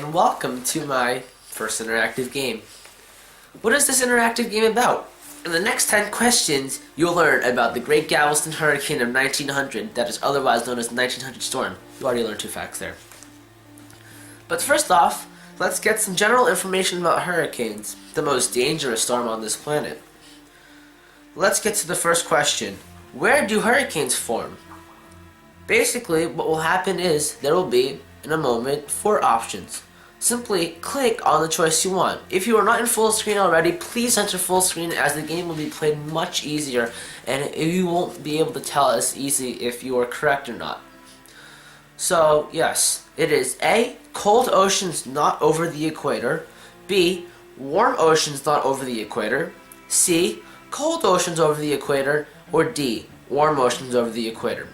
and welcome to my first interactive game. What is this interactive game about? In the next 10 questions, you'll learn about the Great Galveston Hurricane of 1900 that is otherwise known as the 1900 storm. You already learned 2 facts there. But first off, let's get some general information about hurricanes, the most dangerous storm on this planet. Let's get to the first question. Where do hurricanes form? Basically, what will happen is there will be, in a moment, 4 options. Simply click on the choice you want. If you are not in full screen already, please enter full screen as the game will be played much easier and you won't be able to tell as easy if you are correct or not. So, yes, it is A, cold oceans not over the equator, B, warm oceans not over the equator, C, cold oceans over the equator, or D, warm oceans over the equator.